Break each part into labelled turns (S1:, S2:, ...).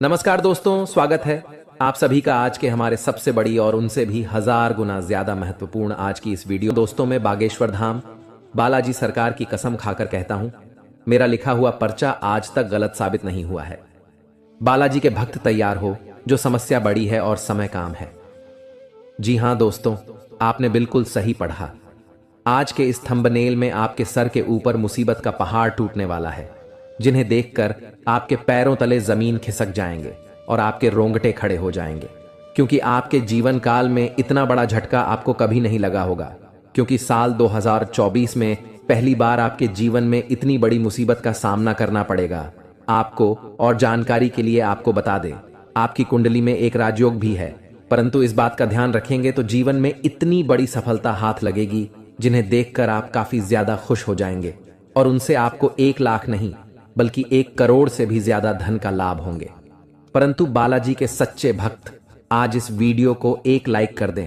S1: नमस्कार दोस्तों, स्वागत है आप सभी का आज के हमारे सबसे बड़ी और उनसे भी 1000 गुना ज्यादा महत्वपूर्ण आज की इस वीडियो। दोस्तों, मैं बागेश्वर धाम बालाजी सरकार की कसम खाकर कहता हूं, मेरा लिखा हुआ पर्चा आज तक गलत साबित नहीं हुआ है। बालाजी के भक्त तैयार हो, जो समस्या बड़ी है और समय काम है। जी हां दोस्तों, आपने बिल्कुल सही पढ़ा। आज के इस थंबनेल में आपके सर के ऊपर मुसीबत का पहाड़ टूटने वाला है, जिन्हें देखकर आपके पैरों तले जमीन खिसक जाएंगे और आपके रोंगटे खड़े हो जाएंगे, क्योंकि आपके जीवन काल में इतना बड़ा झटका आपको कभी नहीं लगा होगा। क्योंकि साल 2024 में पहली बार आपके जीवन में इतनी बड़ी मुसीबत का सामना करना पड़ेगा आपको। और जानकारी के लिए आपको बता दें, आपकी कुंडली में एक राजयोग भी है, परंतु इस बात का ध्यान रखेंगे तो जीवन में इतनी बड़ी सफलता हाथ लगेगी, जिन्हें देखकर आप काफी ज्यादा खुश हो जाएंगे और उनसे आपको 1 लाख नहीं बल्कि 1 करोड़ से भी ज्यादा धन का लाभ होंगे। परंतु बालाजी के सच्चे भक्त आज इस वीडियो को 1 लाइक कर दें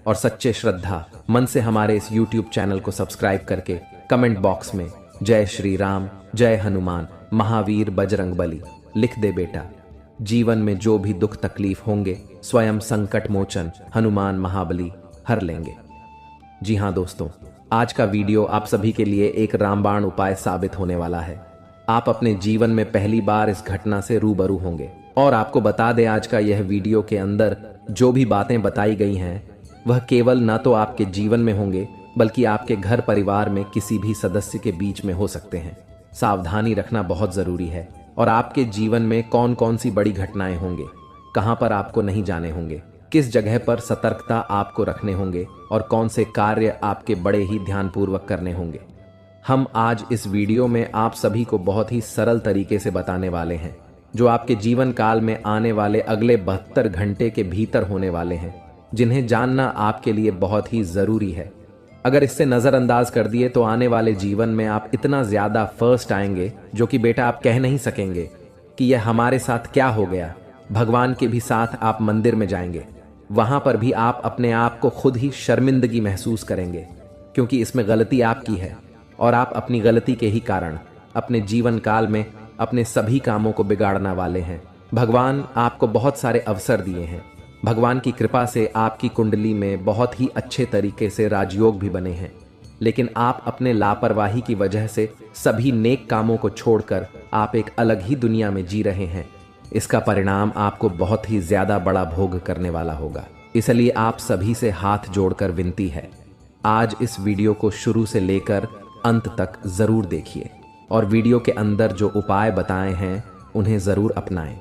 S1: और सच्चे श्रद्धा मन से हमारे इस YouTube चैनल को सब्सक्राइब करके कमेंट बॉक्स में जय श्री राम, जय हनुमान, महावीर, बजरंग बली लिख दे बेटा। जीवन में जो भी दुख तकलीफ होंगे, स्वयं संकट मोचन हनुमान महाबली हर लेंगे। जी हां दोस्तों, आज का वीडियो आप सभी के लिए एक रामबाण उपाय साबित होने वाला है। आप अपने जीवन में पहली बार इस घटना से रूबरू होंगे। और आपको बता दें, आज का यह वीडियो के अंदर जो भी बातें बताई गई हैं, वह केवल न तो आपके जीवन में होंगे, बल्कि आपके घर परिवार में किसी भी सदस्य के बीच में हो सकते हैं। सावधानी रखना बहुत जरूरी है। और आपके जीवन में कौन कौन सी बड़ी घटनाएं होंगे, कहां पर आपको नहीं जाने होंगे, किस जगह पर सतर्कता आपको रखने होंगे और कौन से कार्य आपके बड़े ही ध्यानपूर्वक करने होंगे, हम आज इस वीडियो में आप सभी को बहुत ही सरल तरीके से बताने वाले हैं, जो आपके जीवन काल में आने वाले अगले 72 घंटे के भीतर होने वाले हैं, जिन्हें जानना आपके लिए बहुत ही जरूरी है। अगर इससे नजरअंदाज कर दिए तो आने वाले जीवन में आप इतना ज्यादा फर्स्ट आएंगे, जो कि बेटा आप कह नहीं सकेंगे कि यह हमारे साथ क्या हो गया। भगवान के भी साथ आप मंदिर में जाएंगे, वहां पर भी आप अपने आप को खुद ही शर्मिंदगी महसूस करेंगे, क्योंकि इसमें गलती आपकी है और आप अपनी गलती के ही कारण अपने जीवन काल में अपने सभी कामों को बिगाड़ने वाले हैं। भगवान आपको बहुत सारे अवसर दिए हैं। भगवान की कृपा से आपकी कुंडली में बहुत ही अच्छे तरीके से राजयोग भी बने हैं, लेकिन आप अपने लापरवाही की वजह से सभी नेक कामों को छोड़कर आप एक अलग ही दुनिया में जी रहे हैं। इसका परिणाम आपको बहुत ही ज्यादा बड़ा भोग करने वाला होगा। इसलिए आप सभी से हाथ जोड़कर विनती है, आज इस वीडियो को शुरू से लेकर अंत तक जरूर देखिए और वीडियो के अंदर जो उपाय बताए हैं उन्हें जरूर अपनाएं।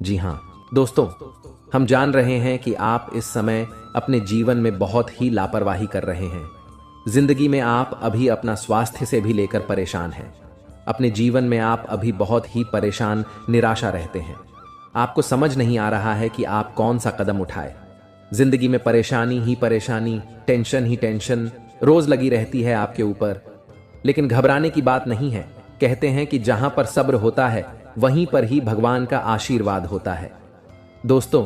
S1: जी हां दोस्तों, हम जान रहे हैं कि आप इस समय अपने जीवन में बहुत ही लापरवाही कर रहे हैं। जिंदगी में आप अभी अपना स्वास्थ्य से भी लेकर परेशान हैं। अपने जीवन में आप अभी बहुत ही परेशान, निराशा रहते हैं। आपको समझ नहीं आ रहा है कि आप कौन सा कदम उठाए। जिंदगी में परेशानी ही परेशानी, टेंशन ही टेंशन रोज लगी रहती है आपके ऊपर। लेकिन घबराने की बात नहीं है। कहते हैं कि जहां पर सब्र होता है, वहीं पर ही भगवान का आशीर्वाद होता है। दोस्तों,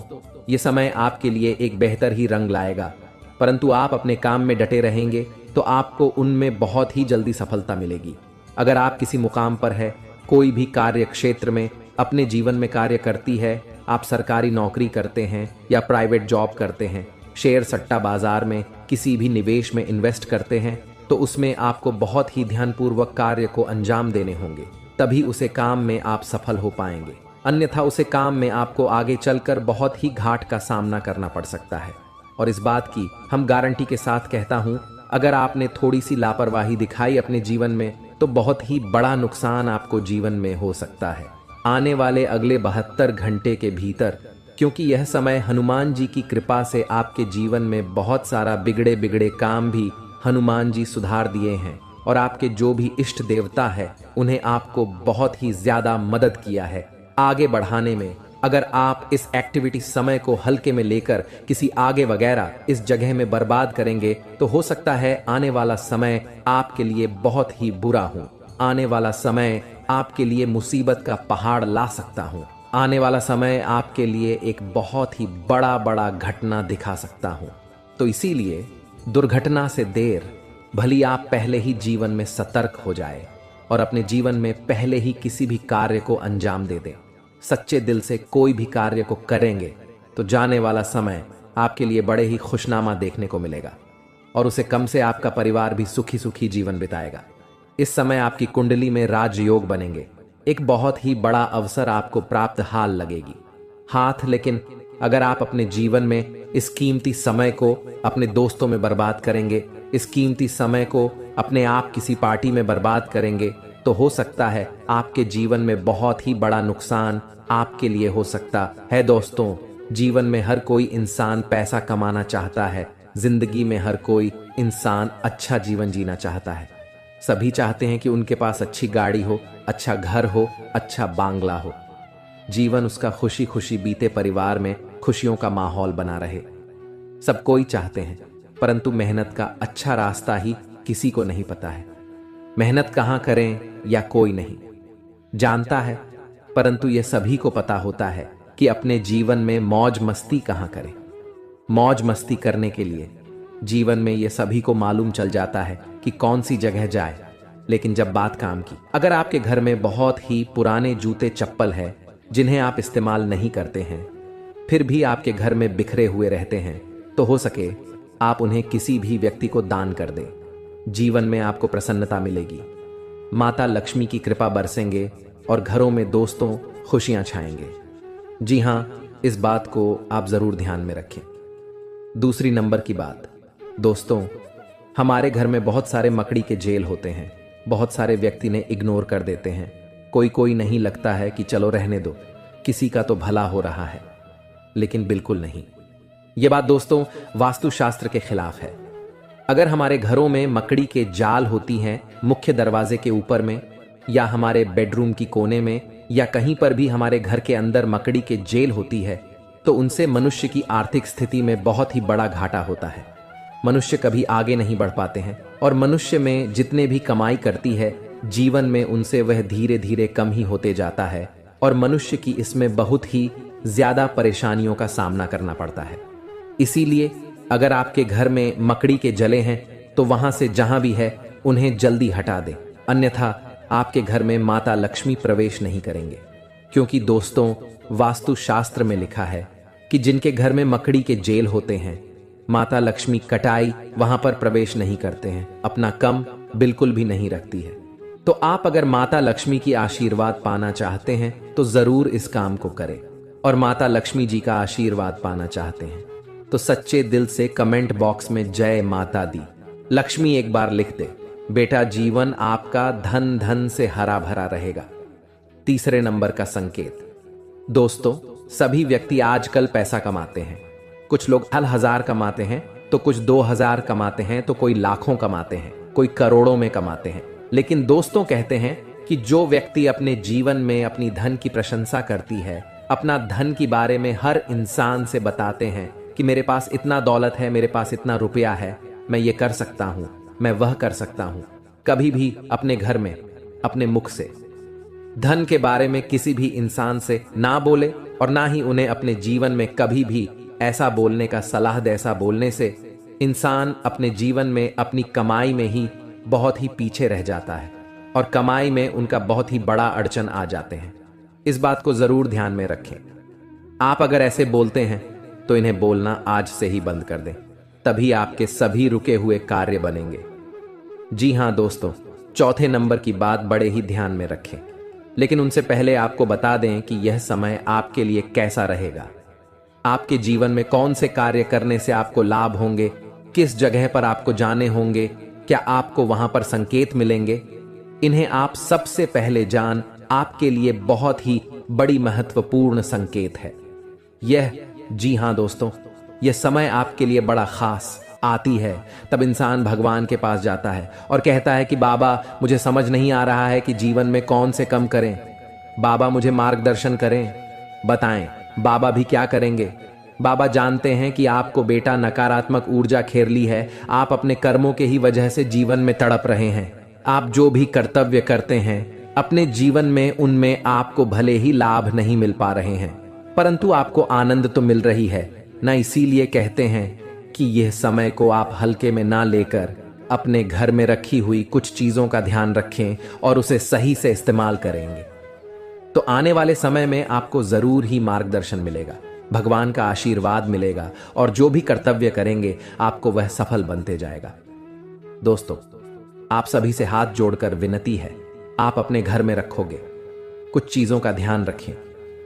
S1: ये समय आपके लिए एक बेहतर ही रंग लाएगा, परंतु आप अपने काम में डटे रहेंगे तो आपको उनमें बहुत ही जल्दी सफलता मिलेगी। अगर आप किसी मुकाम पर है, कोई भी कार्य क्षेत्र में अपने जीवन में कार्य करती है, आप सरकारी नौकरी करते हैं या प्राइवेट जॉब करते हैं, शेयर सट्टा बाजार में किसी भी निवेश में इन्वेस्ट करते हैं, तो उसमें आपको बहुत ही ध्यानपूर्वक कार्य को अंजाम देने होंगे, तभी उसे काम में आप सफल हो पाएंगे। अन्यथा उसे काम में आपको आगे चलकर बहुत ही घाट का सामना करना पड़ सकता है। और इस बात की हम गारंटी के साथ कहता हूं, अगर आपने थोड़ी सी लापरवाही दिखाई अपने जीवन में, तो बहुत ही बड़ा नुकसान आपको जीवन में हो सकता है आने वाले अगले 72 घंटे के भीतर। क्योंकि यह समय हनुमान जी की कृपा से आपके जीवन में बहुत सारा बिगड़े बिगड़े काम भी हनुमान जी सुधार दिए हैं और आपके जो भी इष्ट देवता है, उन्हें आपको बहुत ही ज्यादा मदद किया है आगे बढ़ाने में। अगर आप इस एक्टिविटी समय को हल्के में लेकर किसी आगे वगैरह इस जगह में बर्बाद करेंगे, तो हो सकता है आने वाला समय आपके लिए बहुत ही बुरा हो। आने वाला समय आपके लिए मुसीबत का पहाड़ ला सकता हूँ। आने वाला समय आपके लिए एक बहुत ही बड़ा घटना दिखा सकता हूँ। तो इसीलिए दुर्घटना से देर भली आप पहले ही जीवन में सतर्क हो जाए और अपने जीवन में पहले ही किसी भी कार्य को अंजाम दे दें। सच्चे दिल से कोई भी कार्य को करेंगे तो जाने वाला समय आपके लिए बड़े ही खुशनामा देखने को मिलेगा और उसे कम से आपका परिवार भी सुखी सुखी जीवन बिताएगा। इस समय आपकी कुंडली में राजयोग बनेंगे। एक बहुत ही बड़ा अवसर आपको प्राप्त हाल लगेगी हाथ। लेकिन अगर आप अपने जीवन में इस कीमती समय को अपने दोस्तों में बर्बाद करेंगे, इस कीमती समय को अपने आप किसी पार्टी में बर्बाद करेंगे, तो हो सकता है आपके जीवन में बहुत ही बड़ा नुकसान आपके लिए हो सकता है। दोस्तों, जीवन में हर कोई इंसान पैसा कमाना चाहता है। जिंदगी में हर कोई इंसान अच्छा जीवन जीना चाहता है। सभी चाहते हैं कि उनके पास अच्छी गाड़ी हो, अच्छा घर हो, अच्छा बांग्ला हो, जीवन उसका खुशी खुशी बीते, परिवार में खुशियों का माहौल बना रहे। सब कोई चाहते हैं, परंतु मेहनत का अच्छा रास्ता ही किसी को नहीं पता है। मेहनत कहां करें या कोई नहीं जानता है, परंतु यह सभी को पता होता है कि अपने जीवन में मौज मस्ती कहां करें। मौज मस्ती करने के लिए जीवन में यह सभी को मालूम चल जाता है कि कौन सी जगह जाए। लेकिन जब बात काम की, अगर आपके घर में बहुत ही पुराने जूते चप्पल है जिन्हें आप इस्तेमाल नहीं करते हैं, फिर भी आपके घर में बिखरे हुए रहते हैं, तो हो सके आप उन्हें किसी भी व्यक्ति को दान कर दें। जीवन में आपको प्रसन्नता मिलेगी, माता लक्ष्मी की कृपा बरसेंगे और घरों में दोस्तों खुशियां छाएंगे। जी हां, इस बात को आप जरूर ध्यान में रखें। दूसरी नंबर की बात, दोस्तों, हमारे घर में बहुत सारे मकड़ी के जेल होते हैं। बहुत सारे व्यक्ति ने इग्नोर कर देते हैं। कोई नहीं लगता है कि चलो रहने दो, किसी का तो भला हो रहा है, लेकिन बिल्कुल नहीं। यह बात दोस्तों वास्तुशास्त्र के खिलाफ है। अगर हमारे घरों में मकड़ी के जाल होती हैं मुख्य दरवाजे के ऊपर में, या हमारे बेडरूम की कोने में, या कहीं पर भी हमारे घर के अंदर मकड़ी के जेल होती है, तो उनसे मनुष्य की आर्थिक स्थिति में बहुत ही बड़ा घाटा होता है। मनुष्य कभी आगे नहीं बढ़ पाते हैं और मनुष्य में जितने भी कमाई करती है, जीवन में उनसे वह धीरे धीरे कम ही होते जाता है और मनुष्य की इसमें बहुत ही ज्यादा परेशानियों का सामना करना पड़ता है। इसीलिए अगर आपके घर में मकड़ी के जले हैं तो वहां से जहां भी है उन्हें जल्दी हटा दें, अन्यथा आपके घर में माता लक्ष्मी प्रवेश नहीं करेंगे। क्योंकि दोस्तों, वास्तुशास्त्र में लिखा है कि जिनके घर में मकड़ी के जेल होते हैं, माता लक्ष्मी कटाई वहां पर प्रवेश नहीं करते हैं, अपना कम बिल्कुल भी नहीं रखती है। तो आप अगर माता लक्ष्मी की आशीर्वाद पाना चाहते हैं तो जरूर इस काम को करें, और माता लक्ष्मी जी का आशीर्वाद पाना चाहते हैं तो सच्चे दिल से कमेंट बॉक्स में जय माता दी लक्ष्मी एक बार लिख दे। बेटा, जीवन आपका धन धन से हरा भरा रहेगा। तीसरे नंबर का संकेत, दोस्तों, सभी व्यक्ति आजकल पैसा कमाते हैं। कुछ लोग 1000 कमाते हैं, तो कुछ 2000 कमाते हैं, तो कोई लाखों कमाते हैं, कोई करोड़ों में कमाते हैं। लेकिन दोस्तों कहते हैं कि जो व्यक्ति अपने जीवन में अपनी धन की प्रशंसा करती है, अपना धन के बारे में हर इंसान से बताते हैं कि मेरे पास इतना दौलत है, मेरे पास इतना रुपया है, मैं ये कर सकता हूं, मैं वह कर सकता हूं, कभी भी अपने घर में अपने मुख से धन के बारे में किसी भी इंसान से ना बोले और ना ही उन्हें अपने जीवन में कभी भी ऐसा बोलने का सलाह दे। ऐसा बोलने से इंसान अपने जीवन में अपनी कमाई में ही बहुत ही पीछे रह जाता है और कमाई में उनका बहुत ही बड़ा अड़चन आ जाते हैं। इस बात को जरूर ध्यान में रखें। आप अगर ऐसे बोलते हैं तो इन्हें बोलना आज से ही बंद कर दें, तभी आपके सभी रुके हुए कार्य बनेंगे। जी हां दोस्तों, चौथे नंबर की बात बड़े ही ध्यान में रखें, लेकिन उनसे पहले आपको बता दें कि यह समय आपके लिए कैसा रहेगा। आपके जीवन में कौन से कार्य करने से आपको लाभ होंगे, किस जगह पर आपको जाने होंगे, क्या आपको वहां पर संकेत मिलेंगे, इन्हें आप सबसे पहले जान आपके लिए बहुत ही बड़ी महत्वपूर्ण संकेत है यह। जी हां दोस्तों, यह समय आपके लिए बड़ा खास आती है। तब इंसान भगवान के पास जाता है और कहता है कि बाबा, मुझे समझ नहीं आ रहा है कि जीवन में कौन से कम करें, बाबा मुझे मार्गदर्शन करें, बताएं बाबा भी क्या करेंगे। बाबा जानते हैं कि आपको बेटा नकारात्मक ऊर्जा घेर ली है, आप अपने कर्मों के ही वजह से जीवन में तड़प रहे हैं। आप जो भी कर्तव्य करते हैं अपने जीवन में, उनमें आपको भले ही लाभ नहीं मिल पा रहे हैं, परंतु आपको आनंद तो मिल रही है ना। इसीलिए कहते हैं कि यह समय को आप हल्के में ना लेकर अपने घर में रखी हुई कुछ चीजों का ध्यान रखें और उसे सही से इस्तेमाल करेंगे। तो आने वाले समय में आपको जरूर ही मार्गदर्शन मिलेगा, भगवान का आशीर्वाद मिलेगा और जो भी कर्तव्य करेंगे आपको वह सफल बनते जाएगा। दोस्तों, आप सभी से हाथ जोड़कर विनती है, आप अपने घर में रखोगे कुछ चीजों का ध्यान रखें।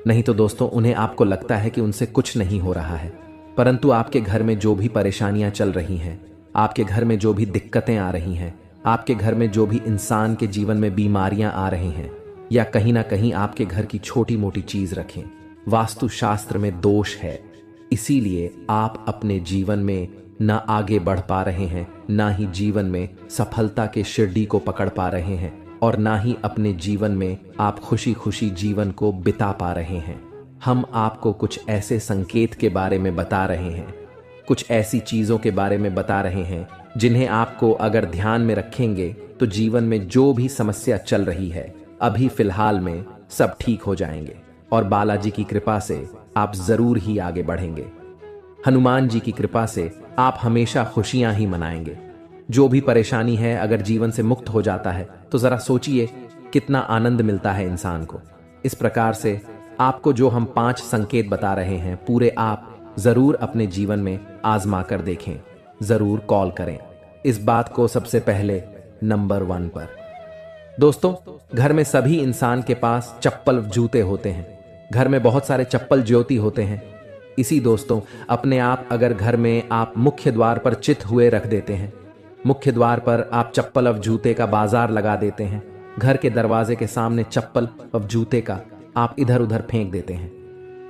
S1: नहीं तो दोस्तों, उन्हें आपको लगता है कि उनसे कुछ नहीं हो रहा है, परंतु आपके घर में जो भी परेशानियां चल रही हैं, आपके घर में जो भी दिक्कतें आ रही हैं, आपके घर में जो भी इंसान के जीवन में बीमारियां आ रही हैं, या कहीं ना कहीं आपके घर की छोटी मोटी चीज रखें, वास्तुशास्त्र में दोष है। इसीलिए आप अपने जीवन में ना आगे बढ़ पा रहे हैं, ना ही जीवन में सफलता के शिरडी को पकड़ पा रहे हैं, और ना ही अपने जीवन में आप खुशी खुशी जीवन को बिता पा रहे हैं। हम आपको कुछ ऐसे संकेत के बारे में बता रहे हैं, कुछ ऐसी चीजों के बारे में बता रहे हैं जिन्हें आपको अगर ध्यान में रखेंगे तो जीवन में जो भी समस्या चल रही है अभी फिलहाल में सब ठीक हो जाएंगे और बालाजी की कृपा से आप जरूर ही आगे बढ़ेंगे। हनुमान जी की कृपा से आप हमेशा खुशियां ही मनाएंगे। जो भी परेशानी है अगर जीवन से मुक्त हो जाता है तो जरा सोचिए कितना आनंद मिलता है इंसान को। इस प्रकार से आपको जो हम 5 संकेत बता रहे हैं पूरे आप जरूर अपने जीवन में आजमा कर देखें, जरूर कॉल करें इस बात को सबसे पहले नंबर 1 पर। दोस्तों, घर में सभी इंसान के पास चप्पल जूते होते हैं, घर में बहुत सारे चप्पल ज्योति होते हैं। इसी दोस्तों, अपने आप अगर घर में आप मुख्य द्वार पर चित हुए रख देते हैं, मुख्य द्वार पर आप चप्पल और जूते का बाजार लगा देते हैं, घर के दरवाजे के सामने चप्पल और जूते का आप इधर उधर फेंक देते हैं,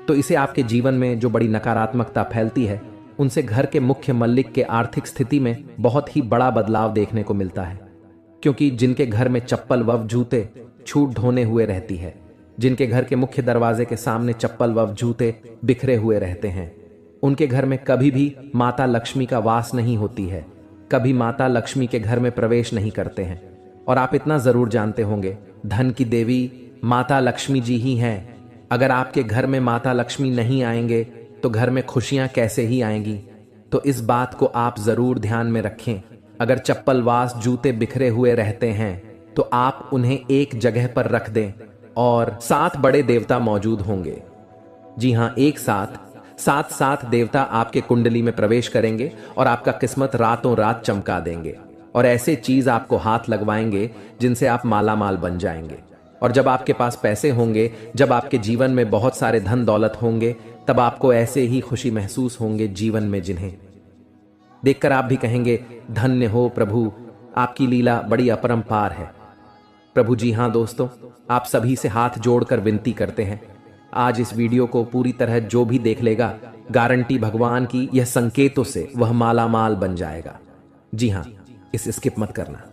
S1: तो इसे आपके जीवन में जो बड़ी नकारात्मकता फैलती है उनसे घर के मुख्य मल्लिक के आर्थिक स्थिति में बहुत ही बड़ा बदलाव देखने को मिलता है। क्योंकि जिनके घर में चप्पल व जूते छूट ढोने हुए रहती है, जिनके घर के मुख्य दरवाजे के सामने चप्पल व जूते बिखरे हुए रहते हैं, उनके घर में कभी भी माता लक्ष्मी का वास नहीं होती है, कभी माता लक्ष्मी के घर में प्रवेश नहीं करते हैं। और आप इतना जरूर जानते होंगे, धन की देवी माता लक्ष्मी जी ही हैं। अगर आपके घर में माता लक्ष्मी नहीं आएंगे तो घर में खुशियां कैसे ही आएंगी। तो इस बात को आप जरूर ध्यान में रखें। अगर चप्पल वास जूते बिखरे हुए रहते हैं तो आप उन्हें एक जगह पर रख दें और 7 बड़े देवता मौजूद होंगे। जी हां, एक साथ 7 देवता आपके कुंडली में प्रवेश करेंगे और आपका किस्मत रातों रात चमका देंगे और ऐसे चीज आपको हाथ लगवाएंगे जिनसे आप मालामाल बन जाएंगे। और जब आपके पास पैसे होंगे, जब आपके जीवन में बहुत सारे धन दौलत होंगे, तब आपको ऐसे ही खुशी महसूस होंगे जीवन में, जिन्हें देखकर आप भी कहेंगे, धन्य हो प्रभु, आपकी लीला बड़ी अपरंपार है। प्रभु जी हां दोस्तों, आप सभी से हाथ जोड़कर विनती करते हैं, आज इस वीडियो को पूरी तरह जो भी देख लेगा, गारंटी भगवान की यह संकेतों से वह मालामाल बन जाएगा। जी हां, इसे स्किप मत करना।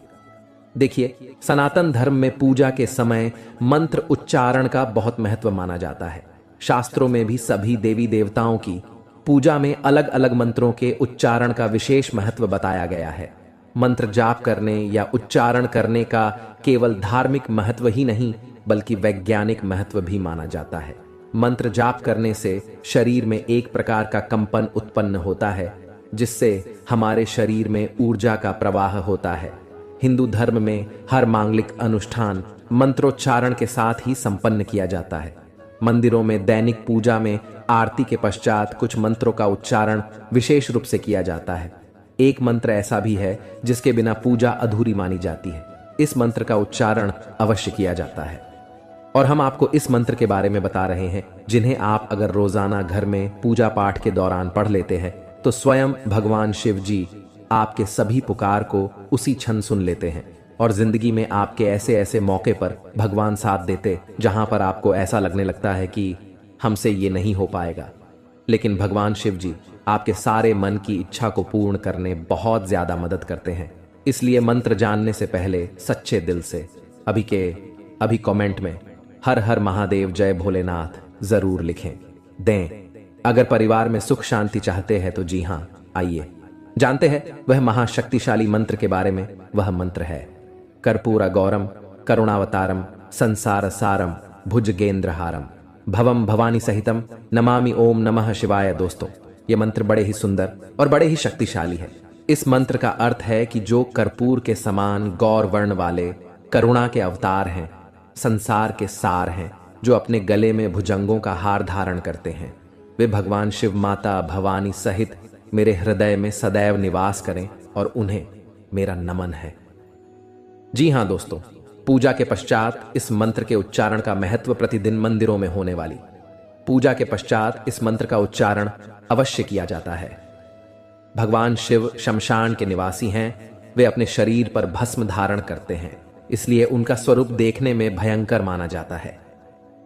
S1: देखिए, सनातन धर्म में पूजा के समय मंत्र उच्चारण का बहुत महत्व माना जाता है। शास्त्रों में भी सभी देवी देवताओं की पूजा में अलग अलग मंत्रों के उच्चारण का विशेष महत्व बताया गया है। मंत्र जाप करने या उच्चारण करने का केवल धार्मिक महत्व ही नहीं बल्कि वैज्ञानिक महत्व भी माना जाता है। मंत्र जाप करने से शरीर में एक प्रकार का कंपन उत्पन्न होता है, जिससे हमारे शरीर में ऊर्जा का प्रवाह होता है। हिंदू धर्म में हर मांगलिक अनुष्ठान मंत्रोच्चारण के साथ ही संपन्न किया जाता है। मंदिरों में दैनिक पूजा में आरती के पश्चात कुछ मंत्रों का उच्चारण विशेष रूप से किया जाता है। एक मंत्र ऐसा भी है जिसके बिना पूजा अधूरी मानी जाती है। इस मंत्र का उच्चारण अवश्य किया जाता है और हम आपको इस मंत्र के बारे में बता रहे हैं, जिन्हें आप अगर रोजाना घर में पूजा पाठ के दौरान पढ़ लेते हैं तो स्वयं भगवान शिव जी आपके सभी पुकार को उसी क्षण सुन लेते हैं और जिंदगी में आपके ऐसे ऐसे मौके पर भगवान साथ देते जहां पर आपको ऐसा लगने लगता है कि हमसे ये नहीं हो पाएगा, लेकिन भगवान शिव जी आपके सारे मन की इच्छा को पूर्ण करने बहुत ज्यादा मदद करते हैं। इसलिए मंत्र जानने से पहले सच्चे दिल से अभी कमेंट में हर हर महादेव जय भोलेनाथ जरूर लिखें दें। अगर परिवार में सुख शांति चाहते हैं तो जी हां, आइए जानते हैं वह महाशक्तिशाली मंत्र के बारे में। वह मंत्र है कर्पूर गौरम करुणावतारम संसार सारम भुजगेंद्रहारम भवम भवानी सहितम नमामि ओम नमः शिवाय। दोस्तों, यह मंत्र बड़े ही सुंदर और बड़े ही शक्तिशाली है। इस मंत्र का अर्थ है कि जो कर्पूर के समान गौर वर्ण वाले करुणा के अवतार हैं, संसार के सार हैं, जो अपने गले में भुजंगों का हार धारण करते हैं, वे भगवान शिव माता भवानी सहित मेरे हृदय में सदैव निवास करें और उन्हें मेरा नमन है। जी हां दोस्तों, पूजा के पश्चात इस मंत्र के उच्चारण का महत्व प्रतिदिन मंदिरों में होने वाली पूजा के पश्चात इस मंत्र का उच्चारण अवश्य किया जाता है। भगवान शिव शमशान के निवासी हैं। वे अपने शरीर पर भस्म धारण करते हैं, इसलिए उनका स्वरूप देखने में भयंकर माना जाता है।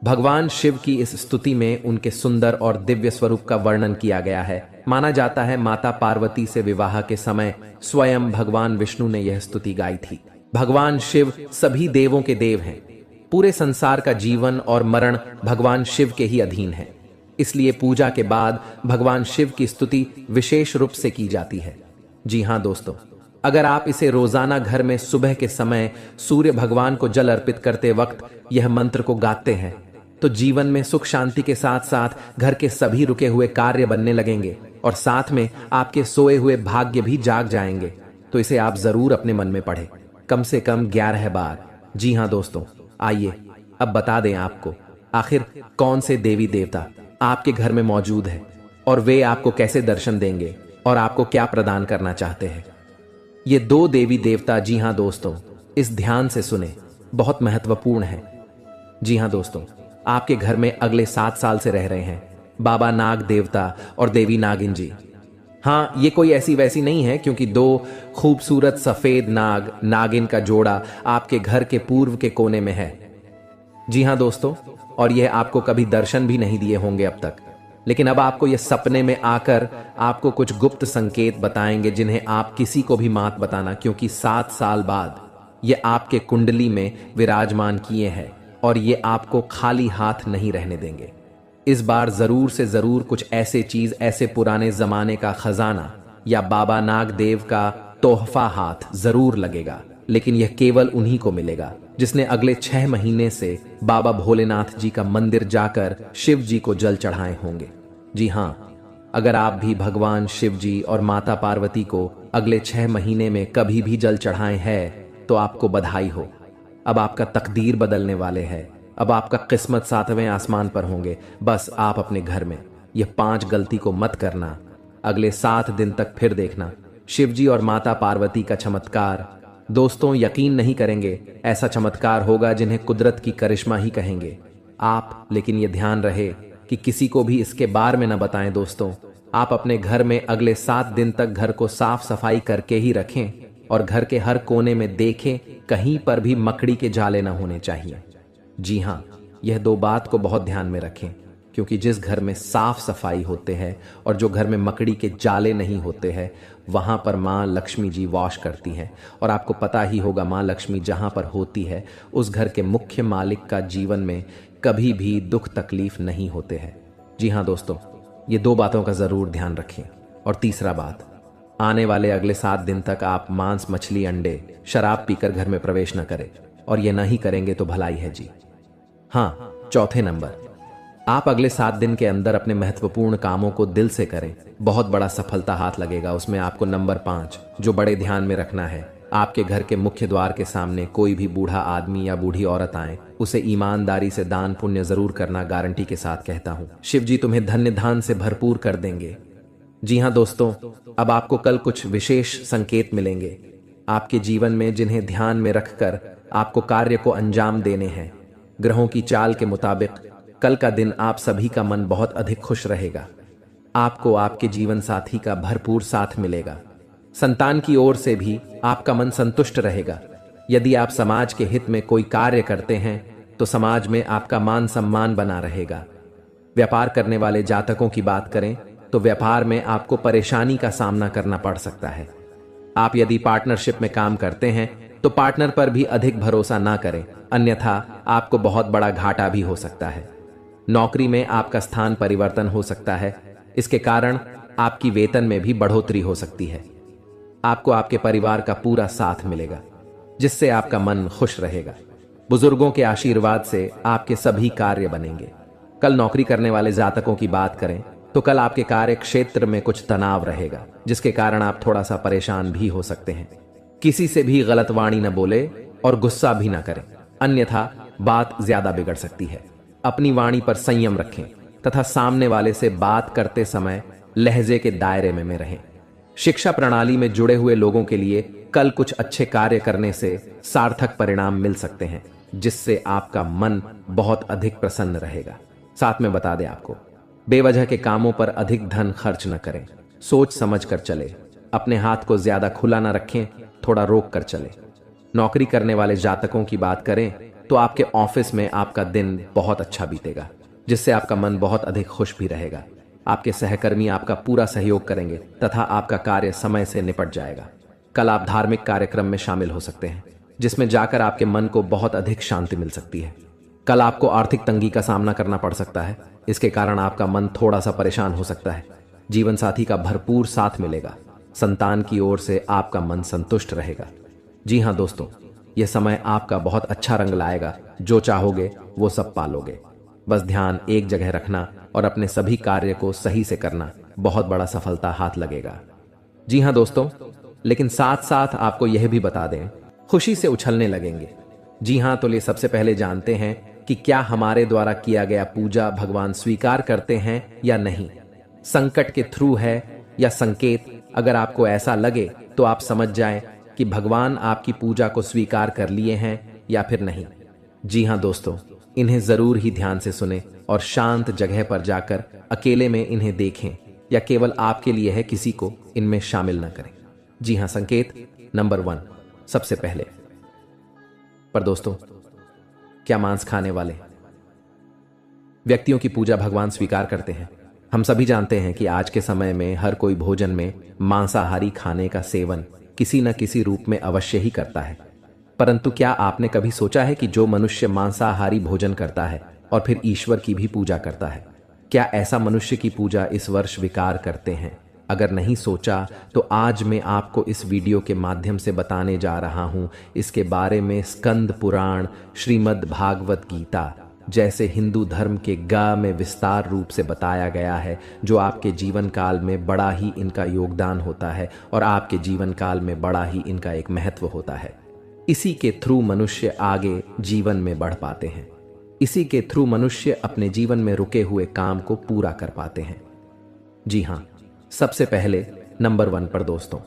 S1: भगवान शिव की इस स्तुति में उनके सुंदर और दिव्य स्वरूप का वर्णन किया गया है। माना जाता है माता पार्वती से विवाह के समय स्वयं भगवान विष्णु ने यह स्तुति गाई थी। भगवान शिव सभी देवों के देव हैं। पूरे संसार का जीवन और मरण भगवान शिव के ही अधीन है, इसलिए पूजा के बाद भगवान शिव की स्तुति विशेष रूप से की जाती है। जी हां दोस्तों, अगर आप इसे रोजाना घर में सुबह के समय सूर्य भगवान को जल अर्पित करते वक्त यह मंत्र को गाते हैं तो जीवन में सुख शांति के साथ साथ घर के सभी रुके हुए कार्य बनने लगेंगे और साथ में आपके सोए हुए भाग्य भी जाग जाएंगे। तो इसे आप जरूर अपने मन में पढ़ें, कम से कम 11 बार। जी हां दोस्तों, आइए अब बता दें आपको आखिर कौन से देवी देवता आपके घर में मौजूद है और वे आपको कैसे दर्शन देंगे और आपको क्या प्रदान करना चाहते हैं। ये 2 देवी देवता, जी हां दोस्तों, इस ध्यान से सुने, बहुत महत्वपूर्ण है। जी हां दोस्तों, आपके घर में अगले 7 साल से रह रहे हैं बाबा नाग देवता और देवी नागिन जी। हाँ, ये कोई ऐसी वैसी नहीं है, क्योंकि 2 खूबसूरत सफेद नाग नागिन का जोड़ा आपके घर के पूर्व के कोने में है। जी हां दोस्तों, और यह आपको कभी दर्शन भी नहीं दिए होंगे अब तक, लेकिन अब आपको यह सपने में आकर आपको कुछ गुप्त संकेत बताएंगे जिन्हें आप किसी को भी मत बताना, क्योंकि 7 साल बाद ये आपके कुंडली में विराजमान किए हैं और ये आपको खाली हाथ नहीं रहने देंगे। इस बार जरूर से जरूर कुछ ऐसे चीज, ऐसे पुराने जमाने का खजाना या बाबा नाग देव का तोहफा हाथ जरूर लगेगा, लेकिन यह केवल उन्हीं को मिलेगा जिसने अगले 6 महीने से बाबा भोलेनाथ जी का मंदिर जाकर शिव जी को जल चढ़ाए होंगे। जी हां, अगर आप भी भगवान शिव जी और माता पार्वती को अगले 6 महीने में कभी भी जल चढ़ाए हैं तो आपको बधाई हो। अब आपका तकदीर बदलने वाले है। अब आपका किस्मत 7वें आसमान पर होंगे। बस आप अपने घर में यह 5 गलती को मत करना। अगले 7 दिन तक फिर देखना शिवजी और माता पार्वती का चमत्कार। दोस्तों, यकीन नहीं करेंगे, ऐसा चमत्कार होगा जिन्हें कुदरत की करिश्मा ही कहेंगे आप। लेकिन यह ध्यान रहे कि किसी को भी इसके बारे में न बताएं। दोस्तों, आप अपने घर में अगले 7 दिन तक घर को साफ सफाई करके ही रखें और घर के हर कोने में देखें, कहीं पर भी मकड़ी के जाले न होने चाहिए। जी हाँ, यह 2 बात को बहुत ध्यान में रखें, क्योंकि जिस घर में साफ सफाई होते हैं और जो घर में मकड़ी के जाले नहीं होते हैं, वहां पर माँ लक्ष्मी जी वास करती हैं। और आपको पता ही होगा, माँ लक्ष्मी जहां पर होती है उस घर के मुख्य मालिक का जीवन में कभी भी दुख तकलीफ नहीं होते हैं। जी हाँ दोस्तों, ये 2 बातों का जरूर ध्यान रखें। और तीसरा बात, आने वाले अगले 7 दिन तक आप मांस, मछली, अंडे, शराब पीकर घर में प्रवेश न करें, और ये नहीं करेंगे तो भलाई है जी। हाँ, चौथे नंबर, आप अगले 7 दिन के अंदर अपने महत्वपूर्ण कामों को दिल से करें, बहुत बड़ा सफलता हाथ लगेगा। उसमें आपको नंबर 5 जो बड़े ध्यान में रखना है, आपके घर के मुख्य द्वार के सामने कोई भी बूढ़ा आदमी या बूढ़ी औरत आए, उसे ईमानदारी से दान पुण्य जरूर करना, गारंटी के साथ कहता हूं। शिव जी तुम्हें धन्य धान से भरपूर कर देंगे। जी हां दोस्तों, अब आपको कल कुछ विशेष संकेत मिलेंगे आपके जीवन में, जिन्हें ध्यान में रखकर आपको कार्य को अंजाम देने हैं। ग्रहों की चाल के मुताबिक कल का दिन आप सभी का मन बहुत अधिक खुश रहेगा। आपको आपके जीवन साथी का भरपूर साथ मिलेगा। संतान की ओर से भी आपका मन संतुष्ट रहेगा। यदि आप समाज के हित में कोई कार्य करते हैं तो समाज में आपका मान सम्मान बना रहेगा। व्यापार करने वाले जातकों की बात करें तो व्यापार में आपको परेशानी का सामना करना पड़ सकता है। आप यदि पार्टनरशिप में काम करते हैं तो पार्टनर पर भी अधिक भरोसा ना करें, अन्यथा आपको बहुत बड़ा घाटा भी हो सकता है। नौकरी में आपका स्थान परिवर्तन हो सकता है, इसके कारण आपकी वेतन में भी बढ़ोतरी हो सकती है। आपको आपके परिवार का पूरा साथ मिलेगा, जिससे आपका मन खुश रहेगा। बुजुर्गों के आशीर्वाद से आपके सभी कार्य बनेंगे। कल नौकरी करने वाले जातकों की बात करें तो कल आपके कार्य क्षेत्र में कुछ तनाव रहेगा, जिसके कारण आप थोड़ा सा परेशान भी हो सकते हैं। किसी से भी गलत वाणी न बोले और गुस्सा भी न करें, अन्यथा बात ज्यादा बिगड़ सकती है। अपनी वाणी पर संयम रखें तथा सामने वाले से बात करते समय लहजे के दायरे में रहें। शिक्षा प्रणाली में जुड़े हुए लोगों के लिए कल कुछ अच्छे कार्य करने से सार्थक परिणाम मिल सकते हैं, जिससे आपका मन बहुत अधिक प्रसन्न रहेगा। साथ में बता दें आपको, बेवजह के कामों पर अधिक धन खर्च न करें, सोच समझ कर चले। अपने हाथ को ज्यादा खुला न रखें, थोड़ा रोक कर चले। नौकरी करने वाले जातकों की बात करें तो आपके ऑफिस में आपका दिन बहुत अच्छा बीतेगा, जिससे आपका मन बहुत अधिक खुश भी रहेगा। आपके सहकर्मी आपका पूरा सहयोग करेंगे तथा आपका कार्य समय से निपट जाएगा। कल आप धार्मिक कार्यक्रम में शामिल हो सकते हैं, जिसमें जाकर आपके मन को बहुत अधिक शांति मिल सकती है। कल आपको आर्थिक तंगी का सामना करना पड़ सकता है, इसके कारण आपका मन थोड़ा सा परेशान हो सकता है। जीवन साथी का भरपूर साथ मिलेगा। संतान की ओर से आपका मन संतुष्ट रहेगा। जी हाँ दोस्तों, यह समय आपका बहुत अच्छा रंग लाएगा। जो चाहोगे वो सब पालोगे। बस ध्यान एक जगह रखना और अपने सभी कार्य को सही से करना, बहुत बड़ा सफलता हाथ लगेगा। जी हाँ दोस्तों, लेकिन साथ साथ आपको यह भी बता दें, खुशी से उछलने लगेंगे। जी हाँ, तो ये सबसे पहले जानते हैं कि क्या हमारे द्वारा किया गया पूजा भगवान स्वीकार करते हैं या नहीं। संकट के थ्रू है या संकेत, अगर आपको ऐसा लगे तो आप समझ जाएं कि भगवान आपकी पूजा को स्वीकार कर लिए हैं या फिर नहीं। जी हाँ दोस्तों, इन्हें जरूर ही ध्यान से सुने और शांत जगह पर जाकर अकेले में इन्हें देखें, या केवल आपके लिए है, किसी को इनमें शामिल न करें। जी हाँ, संकेत नंबर 1, सबसे पहले पर दोस्तों, क्या मांस खाने वाले व्यक्तियों की पूजा भगवान स्वीकार करते हैं? हम सभी जानते हैं कि आज के समय में हर कोई भोजन में मांसाहारी खाने का सेवन किसी न किसी रूप में अवश्य ही करता है। परंतु क्या आपने कभी सोचा है कि जो मनुष्य मांसाहारी भोजन करता है और फिर ईश्वर की भी पूजा करता है, क्या ऐसा मनुष्य की पूजा इस वर्ष विकार करते हैं? अगर नहीं सोचा तो आज मैं आपको इस वीडियो के माध्यम से बताने जा रहा हूं इसके बारे में। स्कंद पुराण, श्रीमद् भागवत गीता जैसे हिंदू धर्म के गा में विस्तार रूप से बताया गया है, जो आपके जीवन काल में बड़ा ही इनका योगदान होता है और आपके जीवन काल में बड़ा ही इनका एक महत्व होता है। इसी के थ्रू मनुष्य आगे जीवन में बढ़ पाते हैं। इसी के थ्रू मनुष्य अपने जीवन में रुके हुए काम को पूरा कर पाते हैं। जी हाँ, सबसे पहले नंबर 1 पर दोस्तों,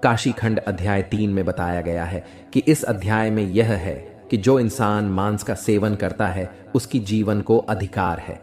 S1: काशी खंड अध्याय 3 में बताया गया है कि इस अध्याय में यह है कि जो इंसान मांस का सेवन करता है उसकी जीवन को अधिकार है।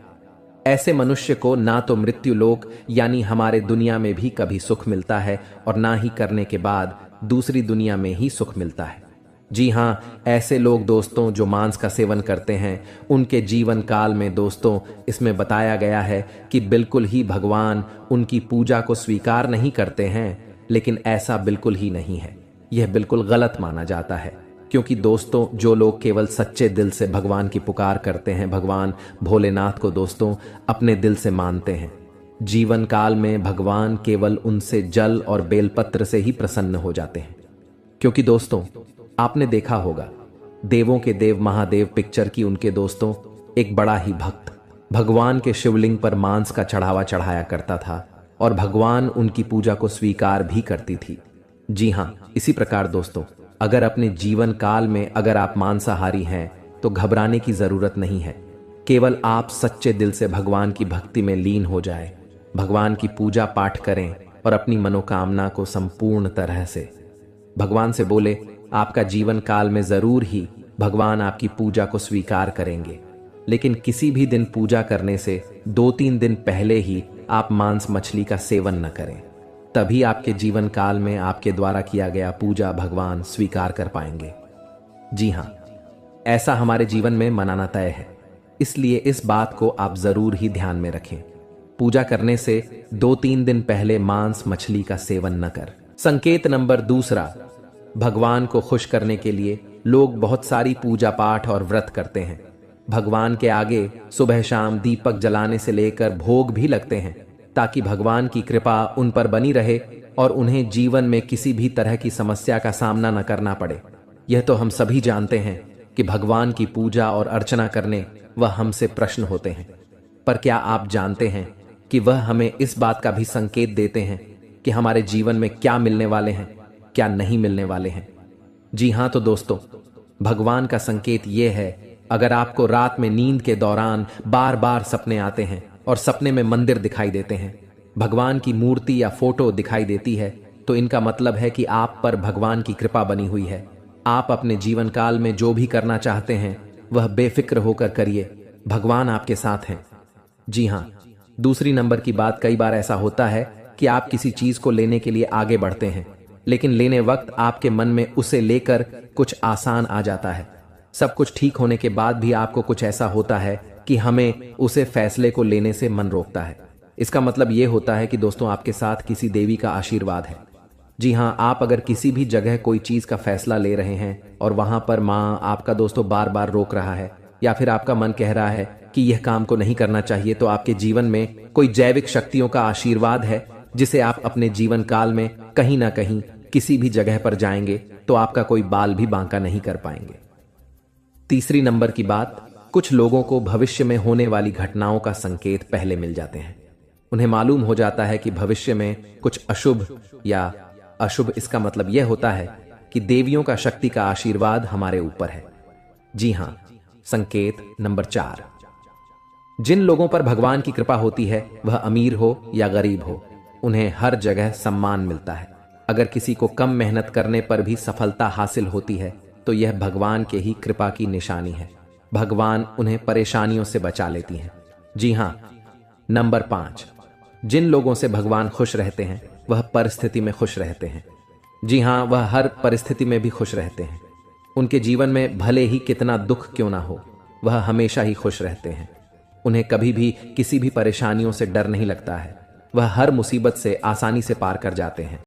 S1: ऐसे मनुष्य को ना तो मृत्यु लोक यानी हमारे दुनिया में भी कभी सुख मिलता है और ना ही करने के बाद दूसरी दुनिया में ही सुख मिलता है। जी हाँ, ऐसे लोग दोस्तों जो मांस का सेवन करते हैं, उनके जीवन काल में दोस्तों इसमें बताया गया है कि बिल्कुल ही भगवान उनकी पूजा को स्वीकार नहीं करते हैं। लेकिन ऐसा बिल्कुल ही नहीं है, यह बिल्कुल गलत माना जाता है। क्योंकि दोस्तों जो लोग केवल सच्चे दिल से भगवान की पुकार करते हैं, भगवान भोलेनाथ को दोस्तों अपने दिल से मानते हैं, जीवन काल में भगवान केवल उनसे जल और बेलपत्र से ही प्रसन्न हो जाते हैं। क्योंकि दोस्तों आपने देखा होगा, देवों के देव महादेव पिक्चर की उनके दोस्तों एक बड़ा ही भक्त भगवान के शिवलिंग पर मांस का चढ़ावा चढ़ाया करता था और भगवान उनकी पूजा को स्वीकार भी करती थी। जी हाँ, इसी प्रकार दोस्तों अगर अपने जीवन काल में अगर आप मांसाहारी हैं तो घबराने की जरूरत नहीं है। केवल आप सच्चे दिल से भगवान की भक्ति में लीन हो जाए, भगवान की पूजा पाठ करें और अपनी मनोकामना को संपूर्ण तरह से भगवान से बोले, आपका जीवन काल में जरूर ही भगवान आपकी पूजा को स्वीकार करेंगे। लेकिन किसी भी दिन पूजा करने से 2-3 दिन पहले ही आप मांस मछली का सेवन न करें, तभी आपके जीवन काल में आपके द्वारा किया गया पूजा भगवान स्वीकार कर पाएंगे। जी हाँ, ऐसा हमारे जीवन में मनाना तय है, इसलिए इस बात को आप जरूर ही ध्यान में रखें। पूजा करने से 2-3 दिन पहले मांस मछली का सेवन न कर। संकेत नंबर 2, भगवान को खुश करने के लिए लोग बहुत सारी पूजा पाठ और व्रत करते हैं। भगवान के आगे सुबह शाम दीपक जलाने से लेकर भोग भी लगते हैं, ताकि भगवान की कृपा उन पर बनी रहे और उन्हें जीवन में किसी भी तरह की समस्या का सामना न करना पड़े। यह तो हम सभी जानते हैं कि भगवान की पूजा और अर्चना करने वह हमसे प्रश्न होते हैं, पर क्या आप जानते हैं कि वह हमें इस बात का भी संकेत देते हैं कि हमारे जीवन में क्या मिलने वाले हैं, क्या नहीं मिलने वाले हैं। जी हाँ, तो दोस्तों भगवान का संकेत यह है अगर आपको रात में नींद के दौरान बार बार सपने आते हैं और सपने में मंदिर दिखाई देते हैं, भगवान की मूर्ति या फोटो दिखाई देती है, तो इनका मतलब है कि आप पर भगवान की कृपा बनी हुई है। आप अपने जीवन काल में जो भी करना चाहते हैं वह बेफिक्र होकर करिए, भगवान आपके साथ हैं। जी हाँ, दूसरी नंबर की बात, कई बार ऐसा होता है कि आप किसी चीज को लेने के लिए आगे बढ़ते हैं, लेकिन लेने वक्त आपके मन में उसे लेकर कुछ आसान आ जाता है। सब कुछ ठीक होने के बाद भी आपको कुछ ऐसा होता है कि हमें उसे फैसले को लेने से मन रोकता है। इसका मतलब यह होता है कि दोस्तों आपके साथ किसी देवी का आशीर्वाद है। जी हाँ, आप अगर किसी भी जगह कोई चीज का फैसला ले रहे हैं और वहां पर माँ आपका दोस्तों बार बार रोक रहा है, या फिर आपका मन कह रहा है कि यह काम को नहीं करना चाहिए, तो आपके जीवन में कोई जैविक शक्तियों का आशीर्वाद है जिसे आप अपने जीवन काल में कहीं ना कहीं किसी भी जगह पर जाएंगे तो आपका कोई बाल भी बांका नहीं कर पाएंगे। तीसरी नंबर की बात, कुछ लोगों को भविष्य में होने वाली घटनाओं का संकेत पहले मिल जाते हैं। उन्हें मालूम हो जाता है कि भविष्य में कुछ अशुभ या अशुभ, इसका मतलब यह होता है कि देवियों का शक्ति का आशीर्वाद हमारे ऊपर है। जी हां, संकेत नंबर 4, जिन लोगों पर भगवान की कृपा होती है, वह अमीर हो या गरीब हो, उन्हें हर जगह सम्मान मिलता है। अगर किसी को कम मेहनत करने पर भी सफलता हासिल होती है तो यह भगवान के ही कृपा की निशानी है। भगवान उन्हें परेशानियों से बचा लेती हैं। जी हां, नंबर 5, जिन लोगों से भगवान खुश रहते हैं वह परिस्थिति में खुश रहते हैं। जी हां, वह हर परिस्थिति में भी खुश रहते हैं। उनके जीवन में भले ही कितना दुख क्यों ना हो, वह हमेशा ही खुश रहते हैं। उन्हें कभी भी किसी भी परेशानियों से डर नहीं लगता है। वह हर मुसीबत से आसानी से पार कर जाते हैं।